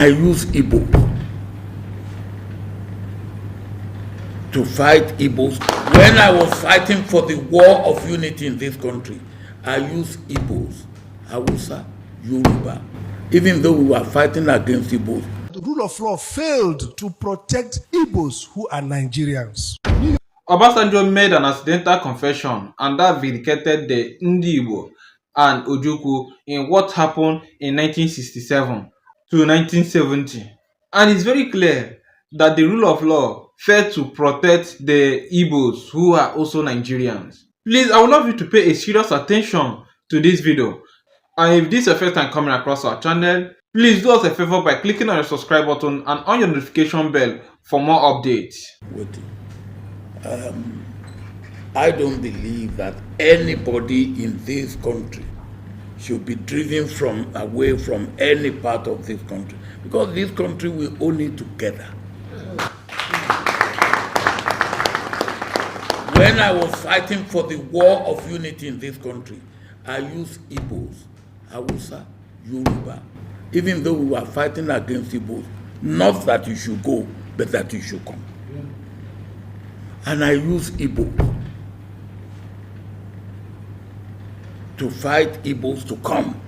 I use Igbo to fight Igbo'S. When I was fighting for the war of unity in this country, I used Igbo'S, Hausa, Yoruba, even though we were fighting against Igbo'S. The rule of law failed to protect Igbo'S who are Nigerians. Obasanjo made an accidental confession, and that vindicated the Ndi Igbo and Ojukwu in what happened in 1967 to 1970. And it's very clear that the rule of law failed to protect the Igbo'S who are also Nigerians. Please, I would love you to pay a serious attention to this video. And if this is your first time coming across our channel, please do us a favor by clicking on the subscribe button and on your notification bell for more updates. I don't believe that anybody in this country should be driven away from any part of this country, because this country we own it together. When I was fighting for the war of unity in this country, I used Igbo'S, Hausa, Yoruba, even though we were fighting against Igbo'S. Not that you should go, but that you should come. And I use Igbo to fight Igbo'S to come.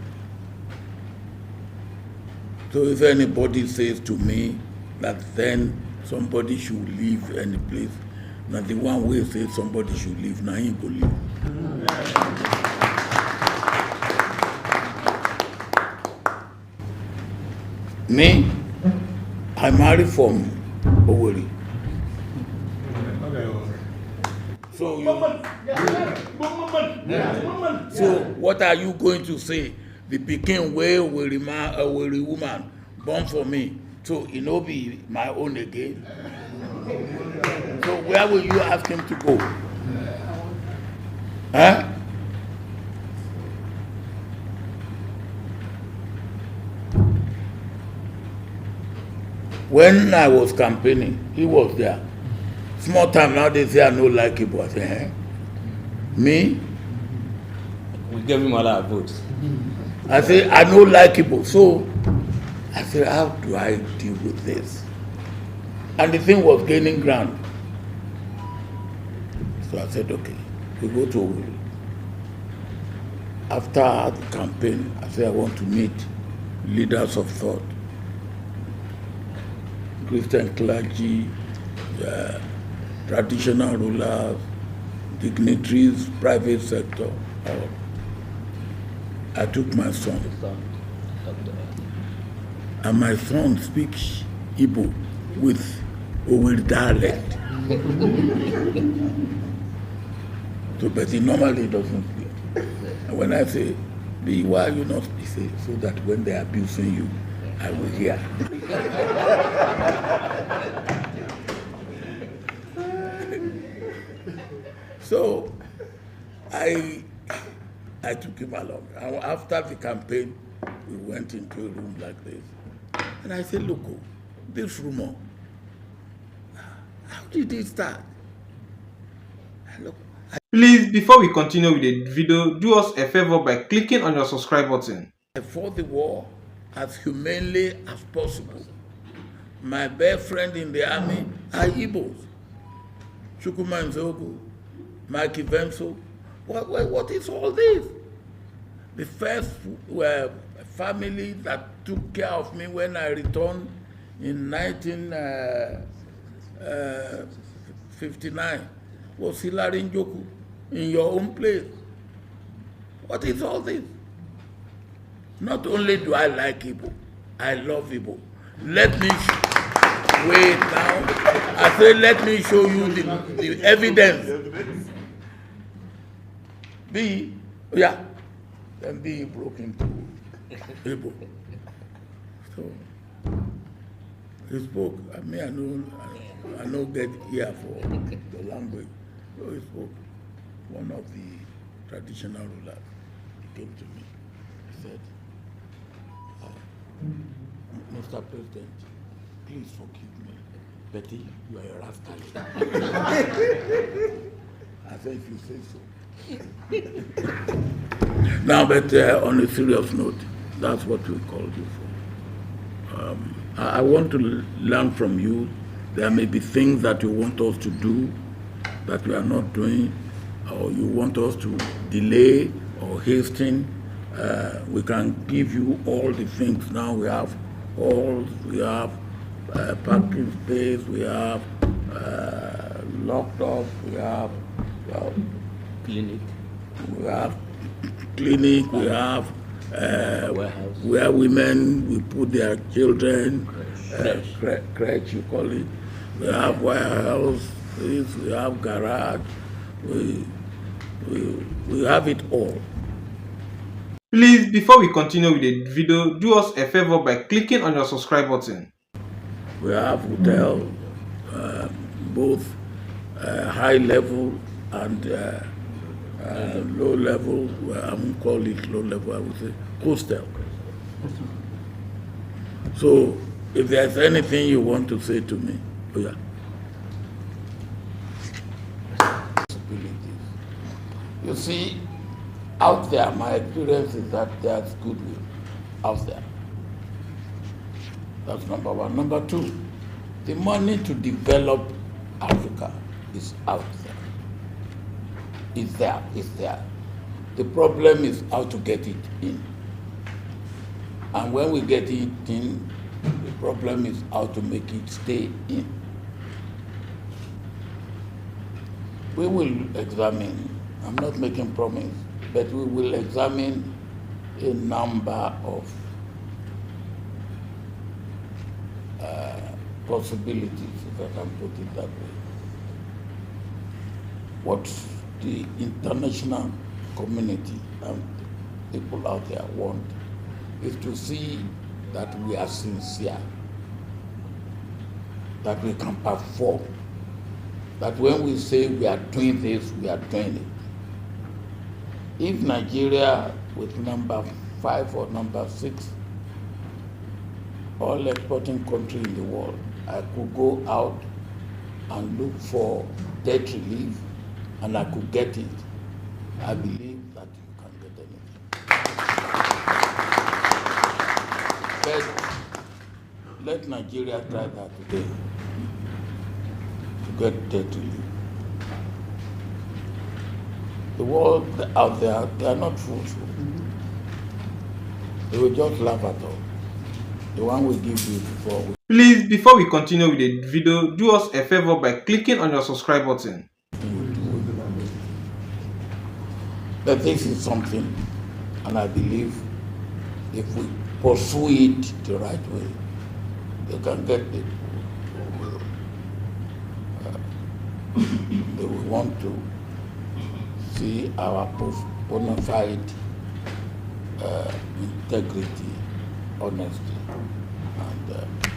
So if anybody says to me that then somebody should leave any place, now the one way says somebody should leave, now he go leave. Me, I married from Owerri. So what are you going to say? The pikin wey Owerri woman born for me, so it no be my own again. So where will you ask him to go? Huh? When I was campaigning, he was there. Small time now they say I no like Igbo. I say, eh? Me? We gave him all our votes. I say I no like Igbo. So I said, how do I deal with this? And the thing was gaining ground. So I said, okay, we go to Owerri. After the campaign, I said I want to meet leaders of thought, Christian clergy, traditional rulers, dignitaries, private sector. I took my son. And my son speaks Igbo with Owerri dialect. So, but he normally doesn't speak. And when I say, B, why are you not speaking? So that when they're abusing you, I will hear. So I took him along. And after the campaign, we went into a room like this. And I said, look, this rumor, how did it start? Please, before we continue with the video, do us a favor by clicking on your subscribe button. I fought the war as humanely as possible. My best friend in the army are Igbo'S. Chukwuma Nzogu, Mikey Venso. What is all this? The first family that took care of me when I returned in 1959 was Hilary Njoku in your own place. What is all this? Not only do I like Igbo, I love Igbo. Let me wait now. I say, let me show you the evidence. B, yeah, then B broke into Igbo. So he spoke. I mean, I know get here for the language. So he spoke. One of the traditional rulers, he came to me. He said, Mr. President, please forgive me. Betty, you are a rascal. I said, if you say so. Now, but on a serious note, that's what we called you for. I want to learn from you. There may be things that you want us to do that we are not doing, or you want us to delay or hasten. We can give you all the things now. We have halls, we have parking space, we have locked up, we have Clinic. we have clinic, we have Warehouse. where women we put their children, crèche you call it. We have warehouse, we have garage, we have it all. Please, before we continue with the video, do us a favor by clicking on your subscribe button. We have hotel, both high level and low level. Well, I won't call it low level, I would say hostel. So if there's anything you want to say to me, oh yeah. You see, out there, my experience is that there's goodwill out there. That's number one. Number two, the money to develop Africa is out there. It's there, it's there. The problem is how to get it in. And when we get it in, the problem is how to make it stay in. We will examine, I'm not making promise, but we will examine a number of possibilities, if I can put it that way. What the international community and people out there want is to see that we are sincere, that we can perform, that when we say we are doing this, we are doing it. If Nigeria, with number 5 or number 6, all exporting country in the world, I could go out and look for debt relief and I could get it, I believe that you can get anything. But let Nigeria try that today to get debt relief. The world out there, they are not fools. They will just laugh at us. The one we give you before. Please, before we continue with the video, do us a favor by clicking on your subscribe button. But this is something, and I believe if we pursue it the right way, they can get it. They will want to see our bona fide integrity, honesty, and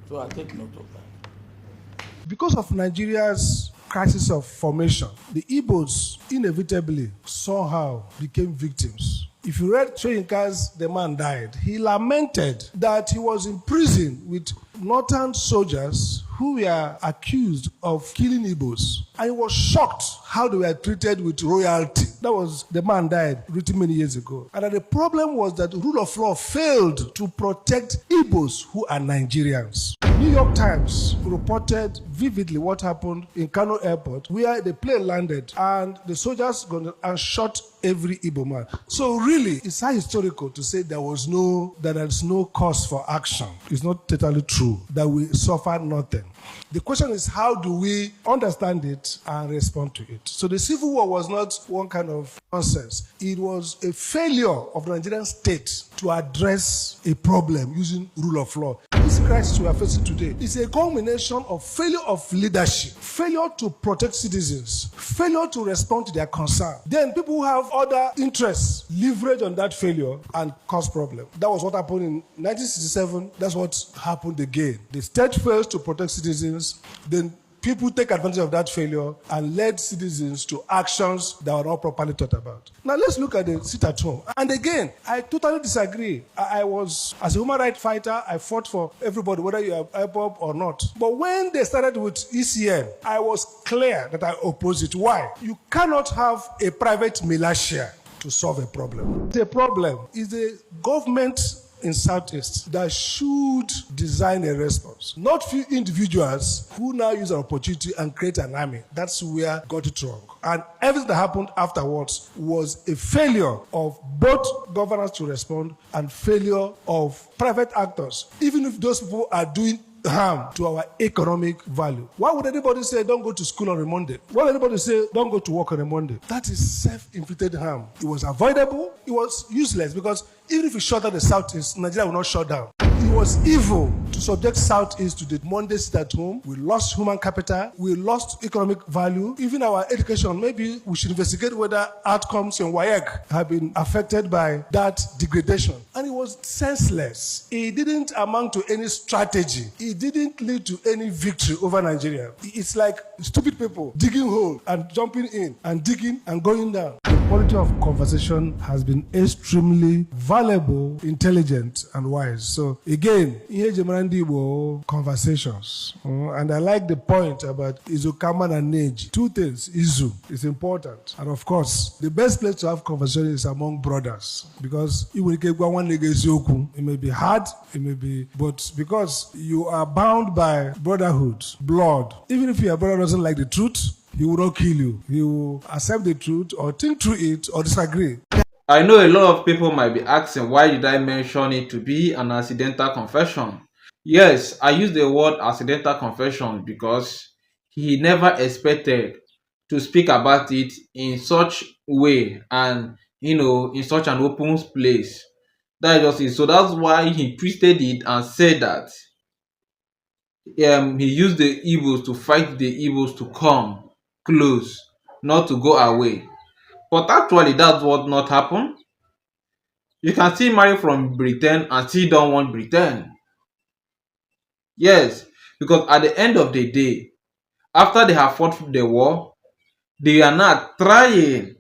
so I take note of that. Because of Nigeria's crisis of formation, the Igbo'S inevitably somehow became victims. If you read Soyinka's The Man Died, he lamented that he was in prison with northern soldiers who were accused of killing Igbo'S. And he was shocked how they were treated with royalty. That was The Man Died, written many years ago. And that the problem was that rule of law failed to protect Igbo'S who are Nigerians. New York Times reported vividly what happened in Kanu Airport, where the plane landed and the soldiers gone and shot every Igbo man. So really, it's historical to say there is no cause for action. It's not totally true that we suffer nothing. The question is, how do we understand it and respond to it? So the Civil War was not one kind of nonsense. It was a failure of the Nigerian state to address a problem using rule of law. This crisis we are facing today is a culmination of failure of leadership, failure to protect citizens, failure to respond to their concern. Then people who have other interests leverage on that failure and cause problems. That was what happened in 1967. That's what happened again. The state fails to protect citizens, then people take advantage of that failure and led citizens to actions that were not properly thought about. Now let's look at the sit at home. And again, I totally disagree. I was, as a human rights fighter, I fought for everybody, whether you are IPOB or not. But when they started with ECN, I was clear that I oppose it. Why? You cannot have a private militia to solve a problem. The problem is the government in Southeast that should design a response. Not few individuals who now use an opportunity and create an army. That's where got it wrong. And everything that happened afterwards was a failure of both governors to respond and failure of private actors, even if those people are doing harm to our economic value. Why would anybody say don't go to school on a Monday? Why would anybody say don't go to work on a Monday? That is self-inflicted harm. It was avoidable. It was useless because even if we shut down the Southeast, Nigeria will not shut down. It was evil to subject Southeast to the Monday sit at home. We lost human capital. We lost economic value. Even our education, maybe we should investigate whether outcomes in WAEC have been affected by that degradation. And it was senseless. It didn't amount to any strategy. It didn't lead to any victory over Nigeria. It's like stupid people digging holes and jumping in and digging and going down. The quality of conversation has been extremely valuable, intelligent, and wise. So again, here Igbo conversations. And I like the point about Izukaman and Neji. Two things. Izu is important. And of course, the best place to have conversation is among brothers. Because it may be hard, it may be, but because you are bound by brotherhood, blood. Even if your brother doesn't like the truth, he will not kill you. He will accept the truth or think through it or disagree. I know a lot of people might be asking why did I mention it to be an accidental confession? Yes, I use the word accidental confession because he never expected to speak about it in such way and in such an open place. That is just it. So that's why he twisted it and said that he used the Igbo'S to fight the Igbo'S to come close, not to go away. But actually, that's what not happened. You can still marry from Britain and still don't want Britain. Yes, because at the end of the day, after they have fought the war, they are now trying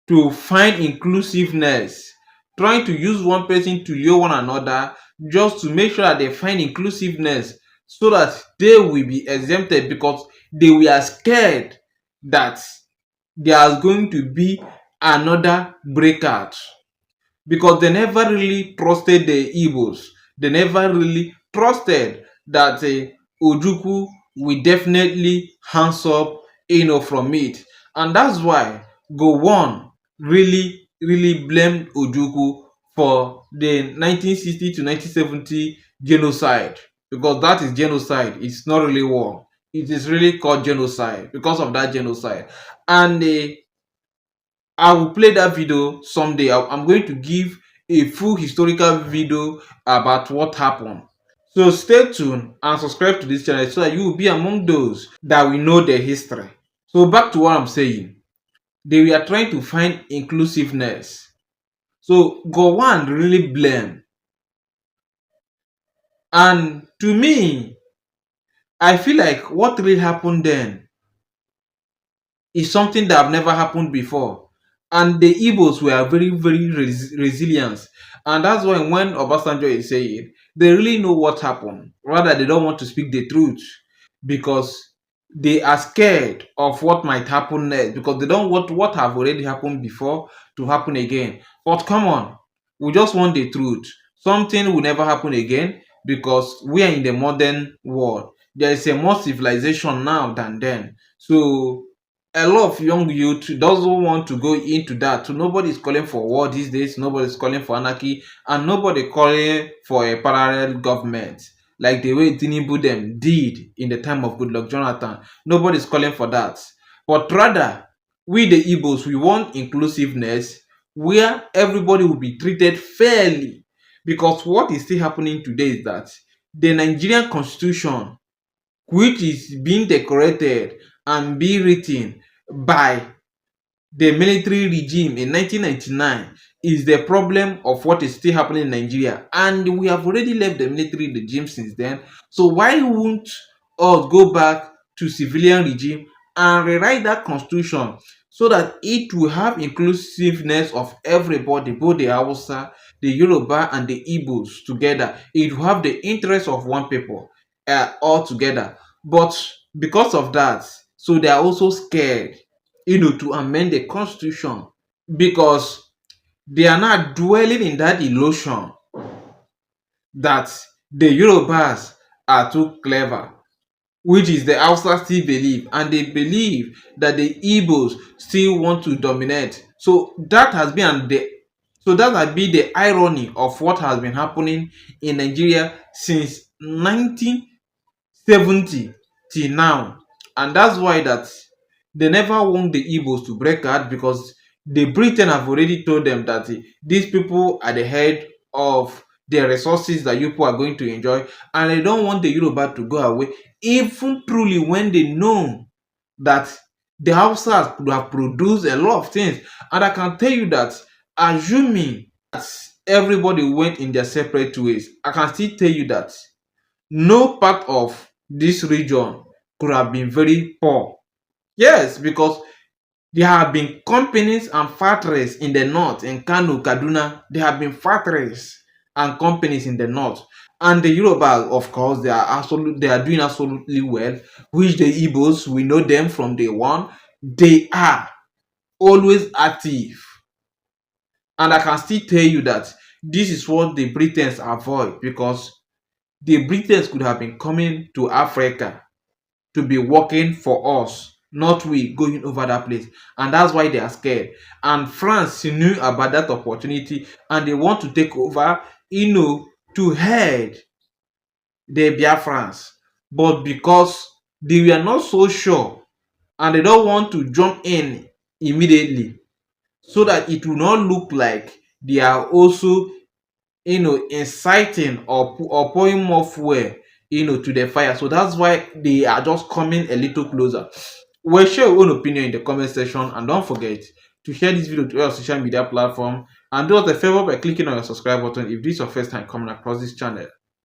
to find inclusiveness, trying to use one person to lure one another just to make sure that they find inclusiveness so that they will be exempted because they were scared that there is going to be another breakout because they never really trusted the Igbo'S. They never really trusted that Ojukwu will definitely hands up from it. And that's why Gowon really blamed Ojukwu for the 1960 to 1970 genocide because that is genocide. It's not really war. It is really called genocide because of that genocide. And I will play that video someday. I'm going to give a full historical video about what happened. So stay tuned and subscribe to this channel so that you will be among those that will know the history. So back to what I'm saying. They were trying to find inclusiveness. So Gowon really blamed. And to me, I feel like what really happened then is something that have never happened before. And the Igbos were very resilient. And that's why when Obasanjo is saying, they really know what happened. Rather, they don't want to speak the truth because they are scared of what might happen next because they don't want what have already happened before to happen again. But come on, we just want the truth. Something will never happen again because we are in the modern world. There is a more civilization now than then. So a lot of young youth doesn't want to go into that. So nobody is calling for war these days. Nobody is calling for anarchy, and nobody calling for a parallel government like the way Tinubu them did in the time of Goodluck Jonathan. Nobody is calling for that. But rather, we the Igbos, we want inclusiveness where everybody will be treated fairly. Because what is still happening today is that the Nigerian Constitution, which is being decorated and being written by the military regime in 1999, is the problem of what is still happening in Nigeria. And we have already left the military regime since then. So why won't us go back to civilian regime and rewrite that constitution so that it will have inclusiveness of everybody, both the Hausa, the Yoruba, and the Igbos together? It will have the interest of one people all together. But because of that, so they are also scared, to amend the constitution because they are not dwelling in that illusion that the Yorubas are too clever, which is the Hausa still believe, and they believe that the Igbos still want to dominate. So that has been the irony of what has been happening in Nigeria since 1970 till now. And that's why that they never want the Igbos to break out, because the Britain have already told them that these people are the head of the resources that you people are going to enjoy, and they don't want the Yoruba to go away, even truly when they know that the Hausas could have produced a lot of things. And I can tell you that, assuming that everybody went in their separate ways, I can still tell you that no part of this region could have been very poor. Yes, because there have been companies and factories in the north, in Kano, Kaduna. There have been factories and companies in the north. And the Yoruba, of course, they are doing absolutely well, which the Igbos, we know them from day one. They are always active. And I can still tell you that this is what the Britons avoid, because the Britons could have been coming to Africa to be working for us, not we going over that place. And that's why they are scared. And France knew about that opportunity, and they want to take over, to head the Biafrans. But because they were not so sure, and they don't want to jump in immediately, so that it will not look like they are also inciting or pouring more fuel to the fire. So that's why they are just coming a little closer. Well, share your own opinion in the comment section, and don't forget to share this video to your social media platform, and do us a favor by clicking on your subscribe button if this is your first time coming across this channel.